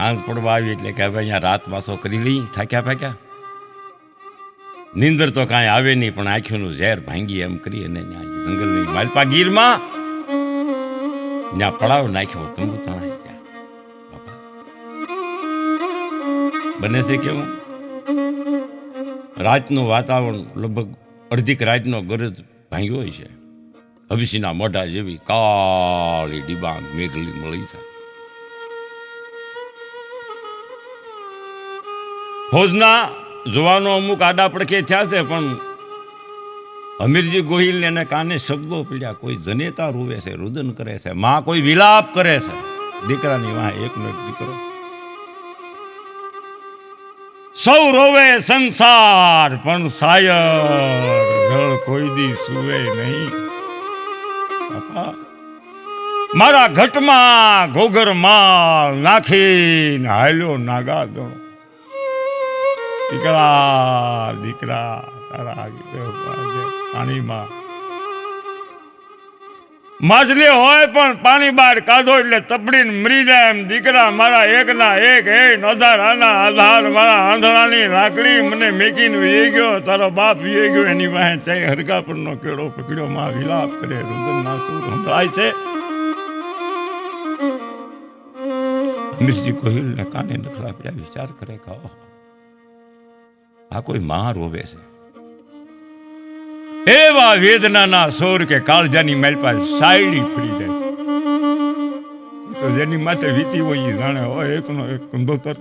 હાંસ પડવા આવી એટલે કે હવે અહીંયા રાત વાસો કરી લઈ, થાક્યા ફાક્યા. નીંદર તો કાંઈ આવે નહીં, પણ આંખોનું ઝેર ભાંગી એમ કરી અને જંગલની માલપા ગીરમાં ત્યાં પડાવ નાખ્યો, તંબુ તણાઈ ગયા. બાપા બને છે કેવું, રાતનું વાતાવરણ લગભગ અડધીક રાતનો ગરજ ભાંગ્યો હોય છે. હબીસીના મોઢા જેવી કાળી ડિબાંગ મેઘલી મળી છે. ફૌજના જવાનો અમુક આડા પડખે થયા છે, પણ અમીરજી ગોહિલ એને કાને શબ્દો પીડ્યા. કોઈ જનેતા રૂવે છે, રુદન કરે છે, માં કોઈ વિલાપ કરે છે. દીકરાની વાહ એકનો એક દીકરો. સૌ રોવે સંસાર પણ સાયર જળ કોઈ દી સુવે નહીં. બાપા મારા ઘટમાં ઘોઘર માલ નાખીને હાલ્યો નાગા દો. દીકરા દીકરા તારા પાણીમાં માછલી હોય પણ પાણી બહાર કાઢો એટલે તપડીને મરી જાય એમ. દીકરા મારા એકના એક એ નોધારાના આધાર મારા આંધળાની લાકડી મને મેકીને વી ગયો. તારો બાપ વી ગયો, એની વાહે ચાઈ હરકા પરનો કેળો પકડ્યો. માં વિલાપ કરે, રુદનના સૂર સંભળાય છે. અમીરજી ગોહિલને કાને નખલા પડ્યા, વિચાર કરે ખાઓ આ કોઈ માં રોવે છે. એવા વેદનાના સોર કે કાળજાની મેલપા સાયડી ફરી જાય. તો જેની માથે વીતી હોય એ જાણે હોય. એકનો એક કંદોતર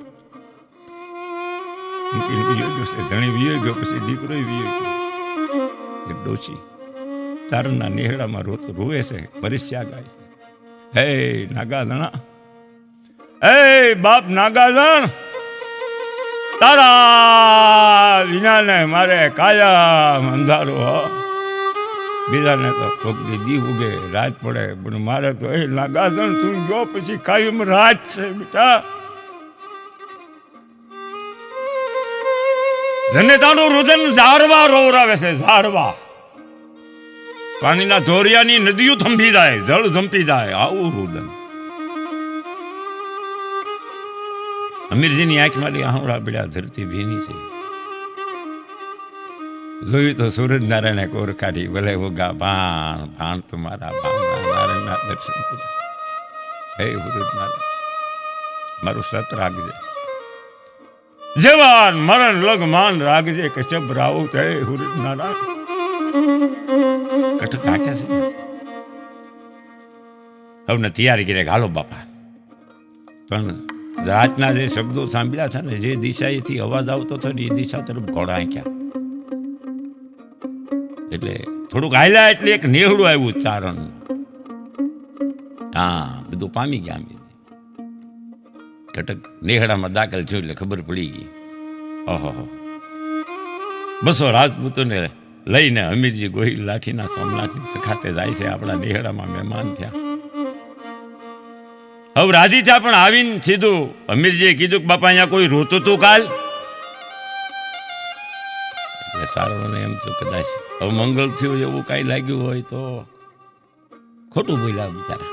મૂકીને વિયો ગયો છે. ધણી વિયો ગયો, પછી દીકરો વિયો ગયો. એક ડોશી તારના નેહડામાં રોવે છે, પરિસ્યા ગાય છે. હે નાગાધણા, હે બાપ નાગાધણ, તારા વિનાને મારે કાયમ અંધારો. બીજાને તો કોકડી દી ઉગે, રાત પડે, પણ મારે તો એ નાગાધણ તું ગયો પછી કાયમ રાત છે બેટા. જનેતાનું રુદન ઝાડવા રોવરાવે છે, ઝાડવા. પાણીના ધોરિયાની નદીઓ થંભી જાય, જળ ઝંપી જાય, આવું રુદન. અમીરજીની આંખમાંથી આહુડા પડ્યા, ધરતી ભીની છે. જોયું તો સૂરજ નારાયણે કોર કાઢી, ભલે ઉગા ભાણ ભાણ તમારા ભાણના નારાયણના દર્શન કર્યા. હે સૂરજ નારાયણ મારું સત રાખજે, જવાન મરણ લગ માન રાખજે, કશ્યપ રાઉત. હે સૂરજ નારાયણ કટક આખ્યા છે. હવે તૈયારી કરી હાલો બાપા. પણ રાતના જે શબ્દો સાંભળ્યા હતા ને, જે દિશાએથી અવાજ આવતો હતો ને, એ દિશા તરફ ઘોડા આંક્યા. એટલે થોડુંક હાલ્યા એટલે એક નેહડું આવ્યું ચારણ. હા, બધું પામી ગયા. કટક નેહડામાં દાખલ થયું એટલે ખબર પડી ગઈ. ઓહો, 200 રાજપૂતોને લઈને અમીરજી ગોહિલ લાઠીના સોમનાથની સખાતે જાય છે. આપણા નેહડામાં મહેમાન થયા. હવે રાધીચા પણ આવીને સીધું અમીરજીએ કીધું કે બાપા અહીંયા કોઈ રોતું તું કાલ? એટલે ચારણોને એમ તો કદાચ હવે મંગળ થયું એવું કાંઈ લાગ્યું હોય તો ખોટું બોલ્યા બિચારા.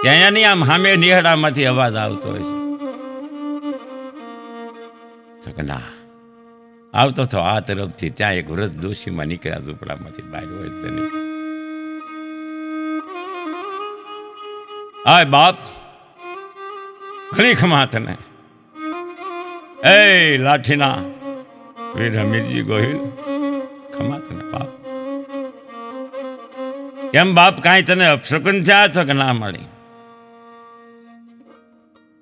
કે અહીંયા નહીં, આમ સામે નેહડામાંથી અવાજ આવતો હોય છે. તો કે ના, આવતો તો આ તરફથી. ત્યાં એક વૃદ્ધ ડોશીમાં નીકળ્યા ઝૂંપડામાંથી બહાર હોય છે. હાય બાપ, ઘણી ખમા તને. એ લાઠીના વીર અમીરજી ગોહિલ, ખમા તને બાપ. કેમ બાપ, કાંઈ તને અપશકન થયા છો કે ના મળી?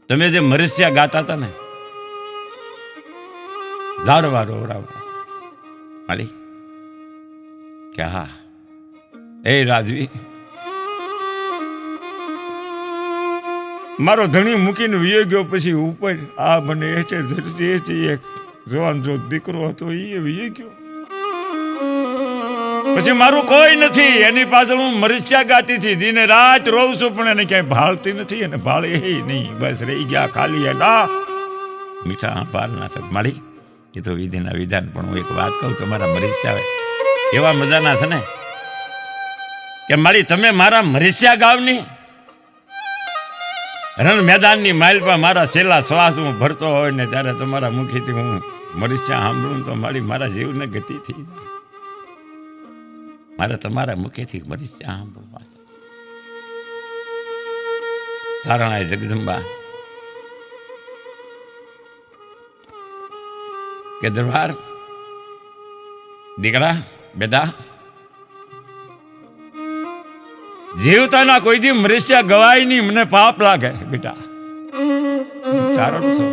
તમે જે મરસ્યા ગાતા હતા ને, ઝાડવા રોવડાવતા મળી કે હા એ રાજવી, મારો ધણી મૂકીને વિયો ગયો પછી ઉપર આ મને એ છે ધરતી એ છે. એક જવાન જો દીકરો હતો એ વિયો ગયો, પછી મારું કોઈ નથી. એની પાછળ હું મરસ્યા ગાતી હતી, દિને રાત રોઉં છું, પણ એને ક્યાંય ભાળતી નથી અને ભાળે નહીં. બસ રહી ગયા ખાલી એડા મીઠા પાર ના સક માળી. એ તો વિધિના વિધાન. પણ હું એક વાત કહું, તમારા મરસ્યા એવા મજાના છે ને કે મારી તમે મારા મરસ્યા ગાવની રણ મેદાનની માઇલ પર મારા છેલ્લા શ્વાસ હું ભરતો હોય ને ત્યારે તમારા મુખીથી હું મરીશા સાંભળું તો મારા જીવને ગતિ થઈ જાય. મારે તમારા મુખેથી મરીશા સાંભળવા તારણાએ જગદંબા કે દરબાર દીકરા બેટા જીવતાના કોઈ દી મનુષ્ય ગવાય નહીં, મને પાપ લાગે બેટા. કારણ શું?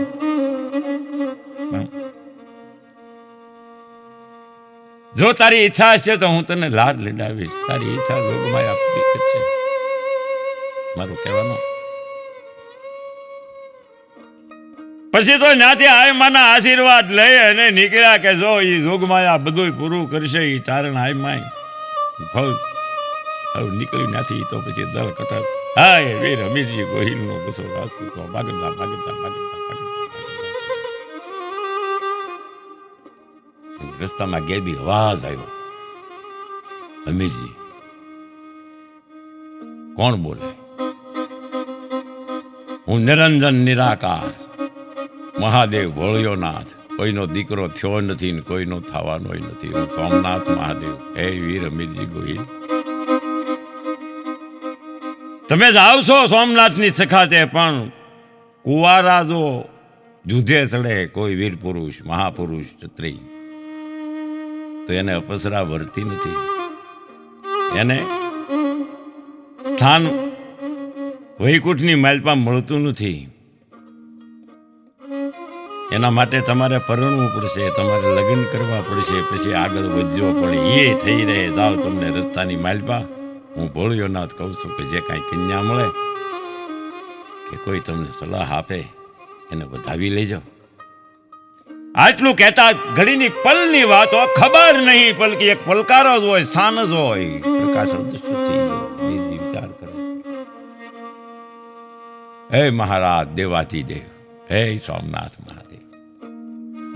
જો તારી ઈચ્છા હશે તો હું તને લાડ લડાવીશ. તારી ઈચ્છા જોગમાયા પૂરી કરશે. મારું કહેવાનું પછી તો ત્યાંથી આયમાના આશીર્વાદ લઈ અને નીકળ્યા કે જો એ જોગમાયા બધું પૂરું કરશે. એ તારણ આયમાય ફૌજ નીકળ્યું નથી તો પછી દળ કટર હાય વીર અમીરજી ગોહિલનો બસો રાજપૂતો બાગડતા બાગડતા બાગડતા બાગડતા રસ્તામાં ગેબી અવાજ આવ્યો, અમીરજી કોણ બોલે? હું નિરંજન નિરાકાર મહાદેવ ભોળિયોનાથ, કોઈનો દીકરો થયો નથી ને કોઈનો થવાનો નથી. હું સોમનાથ મહાદેવ. હે વીર અમીરજી ગોહિલ, તમે જાઓ છો સોમનાથની સખાતે, પણ કુંવારા જો જુધે ચડે કોઈ વીર પુરુષ મહાપુરુષ ક્ષત્રિય તો એને અપસરા વર્તી નથી. એને સ્થાન વૈકુંઠની માલપા મળતું નથી. એના માટે તમારે પરણવું પડશે, તમારે લગ્ન કરવા પડશે, પછી આગળ વધજો. પણ એ થઈ રહે જાઓ તમને રસ્તાની માલપા હું ભોળિયોનાથ કહું છું કે જે કાંઈ કન્યા મળે કે કોઈ તમને સલાહ આપે એને વધાવી લેજો. આટલું કહેતા ઘડીની પલની વાતો ખબર નહીં પલકી એક પલકારો જ હોય, સ્થાન જ હોય. પ્રકાશ અદૃશ્ય થઈ ગયો, વિચાર કરે. હે મહારાજ દેવાતી દેવ, હે સોમનાથ મહાદેવ,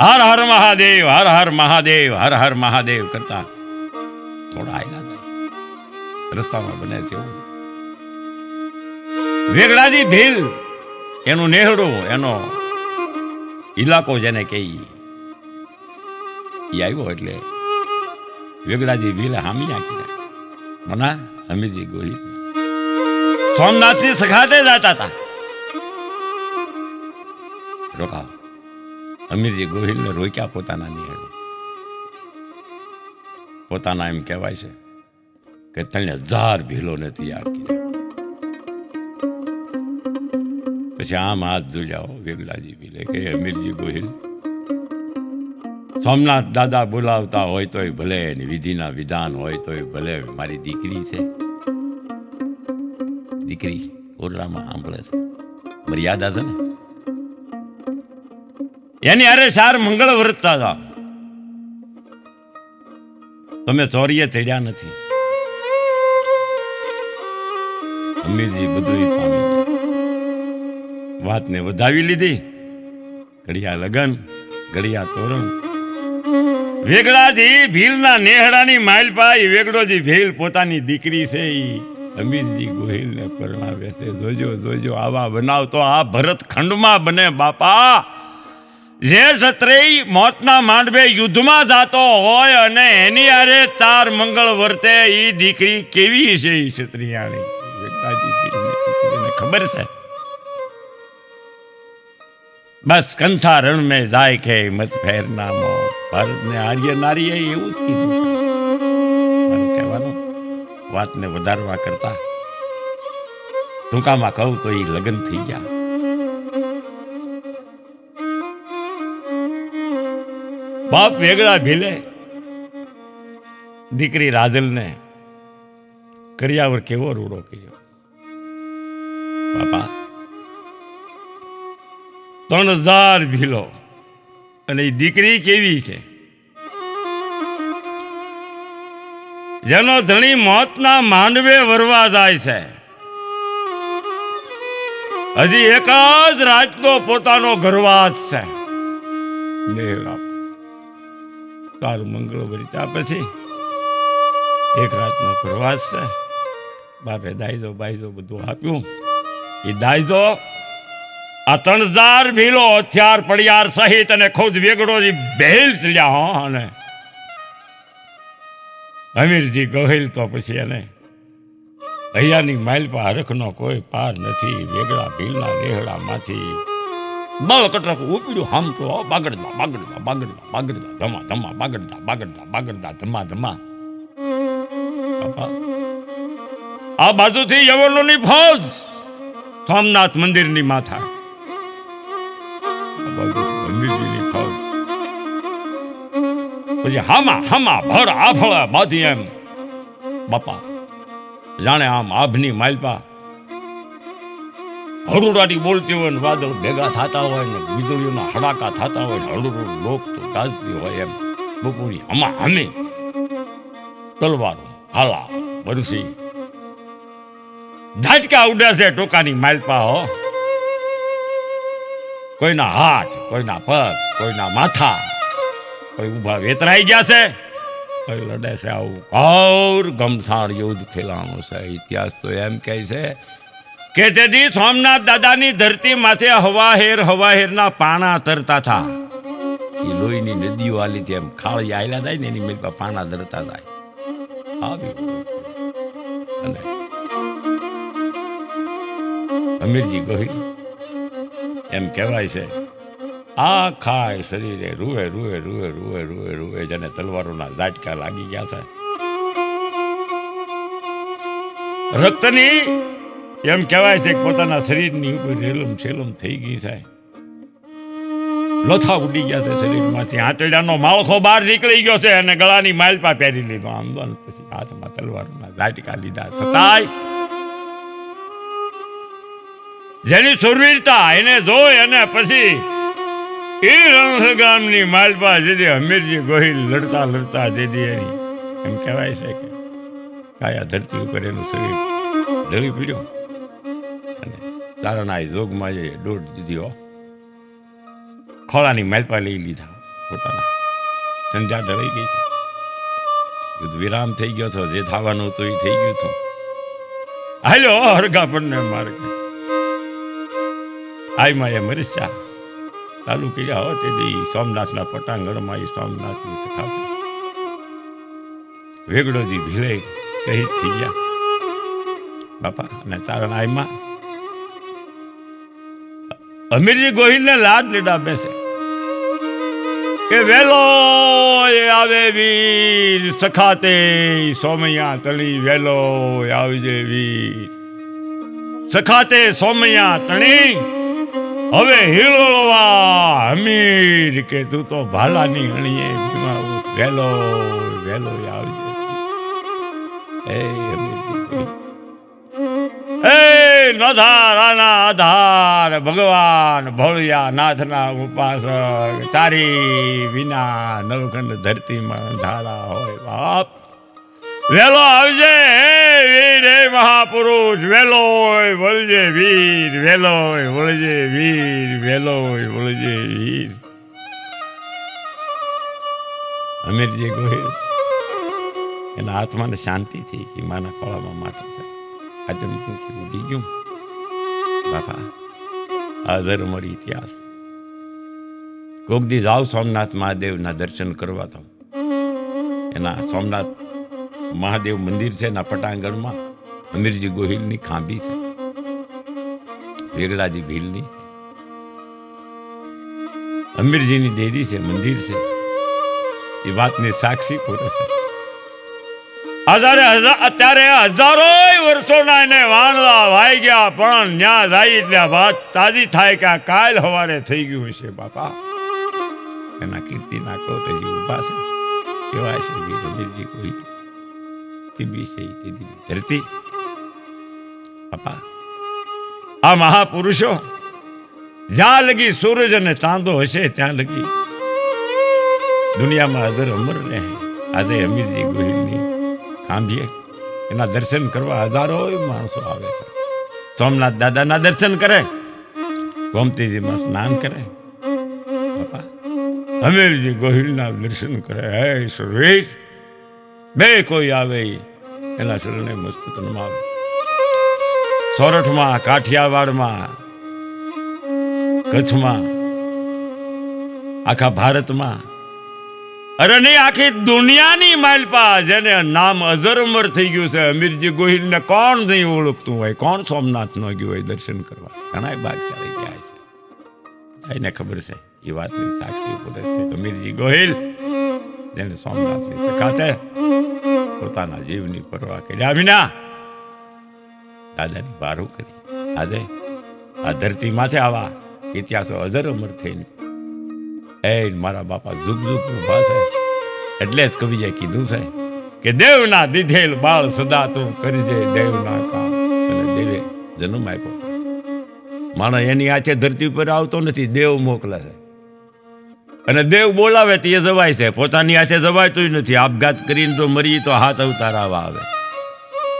હર હર મહાદેવ, હર હર મહાદેવ, હર હર મહાદેવ કરતા થોડા આયલા થાય રસ્તામાં બને છે એવું છે. વેગડાજી ભીલ એનું નેહડું, એનો ઇલાકો જેને કહીએ એ આવ્યો એટલે વેગડાજી ભીલ હામી આંકી મના અમીરજી ગોહિલ સોમનાથની સખાતે જતા હતા. રોકાવ અમીરજી ગોહિલને રોક્યા પોતાના નેહડો. પોતાના એમ કહેવાય છે કે 3000 ભીલોને તૈયાર કર્યા. પછી આમ હાથ જોડ્યા વેગડાજી ભીલે કે અમીરજી ગોહિલ, સોમનાથ દાદા બોલાવતા હોય તોય ભલે, વિધિના વિધાન હોય તોય ભલે, મારી દીકરી છે. દીકરી ઓરડામાં સાંભળે છે, મર્યાદા છે ને. એની અરે સાર મંગળ વર્તતા હતા. તમે ચોરીએ ચડ્યા નથી. અમીરજી બધું પામી વાતને વધાવી લીધી. ઘડિયા લગન, ઘડિયા તોરણ. વેગડાજી ભીલના નેહડાની માલપાઈ વેગડોજી ભીલ પોતાની દીકરી છે ઈ અમીરજી ગોહિલને પરણાવે છે. જોજો જોજો આવા બનાવ તો આ ભરત ખંડમાં બને બાપા. જે ક્ષત્રિય મોતના માંડવે યુદ્ધમાં જાતો હોય અને એની આરે 4 મંગળ વર્તે ઈ દીકરી કેવી છે ઈ ક્ષત્રિયાણી. વેગડાજી ભીલને દીકરીને ખબર છે. બસ કંથા રણ में जाए के मत फेरना मो. ભારતને આર્ય નારીએ એવું જ કીધું છે. મારું કહેવાનું વાતને વધારવા કરતા ટૂંકામાં કહું તો એ લગ્ન થઈ ગયા. બાપ વેગડા ભીલે દીકરી રાજલને કર્યાવર કેવો રૂડો કર્યો. બાપા 3000 ભીલો અને એ દીકરી કેવી છે, જેનો ધણી મોતના માંડવે વરવા જાય છે. હજી એક જ રાતનો પોતાનો ઘરવાસ છે. સારું મંગળ વરિતા પછી એક રાતનો ઘરવાસ છે. બાપે દાયજો બાયજો બધું આપ્યું. એ દાયજો આ 3000 ભીલો હથિયાર પડિયાર સહિત અને ખુદ વેગડોજી ભેલ ચડ્યા હો. અને અમીરજી ગોહિલ તો પછી એને હૈયાની માલપા હરખનો કોઈ પાર નથી. વેગડા ભીલના લેહડામાંથી બળ કટક ઉપડ્યું હામ તો બાગડતા બાગડતા બાગડતા બાગડતા ધમા ધમા બાગડતા બાગડતા બાગડતા ધમા ધમા. આ બાજુથી યવનોની ફૌજ સોમનાથ મંદિરની માથા, અમીરજીની ફૌજ પછી હામા હામા ભર આફળા બાધી એમ બાપા જાણે આમ આભની માલપા હળુડાટી બોલતી હોય ને વાદળ ભેગા થતા હોય ને વીજળીઓના હડાકા થતા હોય ને હળુડું લોક તો ગાજતી હોય એમ બપોરી હમા હમે તલવારો હાલા બરસી ઝાટકા ઉડે છે ટોકાની માલપા હો. કોઈના હાથ, કોઈના પગ, કોઈના માથા, કોઈ ઊભા વેતરાઈ ગયા છે, કોઈ લડે છે. આવું ઘોર ગમસાણ યુદ્ધ ખેલાણું છે. ઇતિહાસ તો એમ કહે છે કે તેથી સોમનાથ દાદાની ધરતી માથે હવાહેરના પાણા તરતા હતા. એ લોહીની નદીઓ આલી એમ ખાળી આયલા થાય ને એની મેલપા પાણા તરતા થાય. આવી અને અમીરજી ગોહિલ એમ કહેવાય છે આ ખાય શરીરે રૂએ રૂએ રૂએ રૂએ રૂએ રૂએ જેને તલવારોના ઝાટકા લાગી ગયા છે. રક્તની એમ કહેવાય છે કે પોતાના શરીરની ઉપર રેલમ છેલમ થઈ ગઈ છે. લોથા ઉડી ગયા છે શરીરમાંથી. આંચળિયાનો માળખો બહાર નીકળી ગયો છે અને ગળાની માલપા પહેરી લીધો આમ દો. પછી હાથમાં તલવારોના ઝાટકા લીધા. છતાંય જેની સુરવીરતા એને જોઈ અને પછી એ રણસર ગામની માલપા જેથી અમીરજી ગોહિલ લડતા લડતા જેથી એની એમ કહેવાય છે કે કાયા ધરતી ઉપર એનું શરીર ઢળી પીડ્યું અને ચારણા જોગમાં જે દોડ દીધી હો ખોળાની માલપા લઈ લીધા. પોતાના સંધ્યા ઢળી ગઈ છે. યુદ્ધ વિરામ થઈ ગયો હતો. જે થવાનું હતું એ થઈ ગયું હતું. હાલો હરગા પડને માર્ગ આઈમાં એ મરસ્યા ચાલુ કર્યા હો તે સોમનાથના પટાંગણમાં એ સોમનાથની સખા વેગડોજી ભીલે શહીદ થઈ ગયા બાપા. અને ચારણ આઈમાં અમીરજી ગોહિલને લાડ લીધા બેસે કે વેલો આવે વીર સખાતે સોમૈયા તણી વેલો આવજે વીર સખાતે સોમૈયા તણી હવે હિલોળવા અમીર કે તું તો ભાલાની અણીએ વેલો વેલો આવજે. એ નધારાના આધાર ભગવાન ભોળિયા નાથના ઉપાસક તારી વિના નવખંડ ધરતીમાં ધારા હોય બાપ. વેલો આવજે વીર હે મહાપુરુષ વેલો વળજે વીર વેલો વળજે વીર વેલો વળજે વીર. અમીરજી ગોહિલ એના આત્માને શાંતિ થઈ કે માના ખોળામાં માથું છે. આદમ પૂંખી ઉડી ગયું બાપા. હાજર મરી ઇતિહાસ કોક દી જાઓ સોમનાથ મહાદેવના દર્શન કરવા. તો એના સોમનાથ મહાદેવ મંદિર છે એના પટાંગણમાં અમીરજી ગોહિલની ખાંભી છે. વેગડાજી ભીલની છે. અમીરજીની દેરી છે, મંદિર છે. એ વાતની સાક્ષી પૂરે છે. અત્યારે હજારો વર્ષોના એને વાંદળા વાઈ ગયા પણ ન્યા જાય એટલે વાત તાજી થાય કે આ કાલ સવારે થઈ ગયું છે બાપા. એના કીર્તિના કોટ હજી ઉભા છે. કેવાય છે વીર અમીરજી ગોહિલ ધરતી બાપા. આ મહાપુરુષો જ્યાં લગી સૂરજ અને ચાંદો હશે ત્યાં લગી દુનિયામાં હાજર અમર રહે. આજે અમીરજી ગોહિલની ખાંભીએ એના દર્શન કરવા હજારો માણસો આવે છે. સોમનાથ દાદાના દર્શન કરે, ગોમતીજીમાં સ્નાન કરે બાપા. અમીરજી ગોહિલના દર્શન કરે. હે સુરવીર બે કોઈ આવે એના શરણે મસ્તક નમાવે. સોરઠમાં કાઠિયાવાડમાં કચ્છમાં, આખા ભારતમાં, અરે નહીં આખી દુનિયાની માલપા જેને નામ અજર અમર થઈ ગયું છે. અમીરજી ગોહિલને કોણ નહીં ઓળખતું હોય, કોણ સોમનાથ ન ગયું હોય દર્શન કરવા? ઘણા ભાગશાળી ગયા છે, એને ખબર છે એ વાતની સાક્ષી પૂરે છે. અમીરજી ગોહિલ જેને સોમનાથની સખાતે પોતાના જીવની પરવા કર્યા વિના દાદાની વારું કરી. આજે આ ધરતી માથે આવા ઇતિહાસો અજર અમર થઈને એ મારા બાપા ઝુક ઝુક ઉભા છે. એટલે જ કવિએ કીધું છે કે દેવના દીધેલ બાળ સદા તું કરજે દેવના કામ. અને દેવે જન્મ આપ્યો છે. માણસ એની આંચે ધરતી પર આવતો નથી, દેવ મોકલે છે. અને દેવ બોલાવે તે જવાય છે, પોતાની હાથે જવાયતું નથી. આપઘાત કરીને તો મરી તો હાથ અવતારાવા આવે.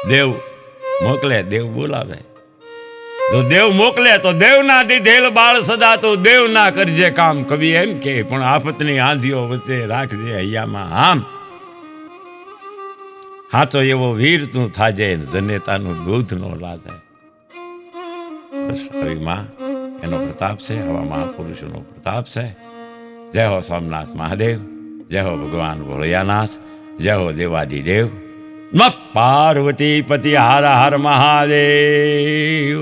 દેવ મોકલે, દેવ બોલાવે. જો દેવ મોકલે તો દેવના દીધેલ બાળ સદા તો દેવ ના કરજે કામ. કવિ એમ કે પણ આફતની આંધીઓ વચ્ચે રાખજે હૈયામાં આમ. હાચો એવો વીર તું થાજે જનેતાનું દૂધ નો લાજે. બસ આવી માં એનો પ્રતાપ છે, આવા મહાપુરુષોનો પ્રતાપ છે. જય હો સોમનાથ મહાદેવ, જય હો ભગવાન ભોળિયાનાથ, જય હો દેવાદિદેવ. નમઃ પાર્વતી પતિ હર હર મહાદેવ.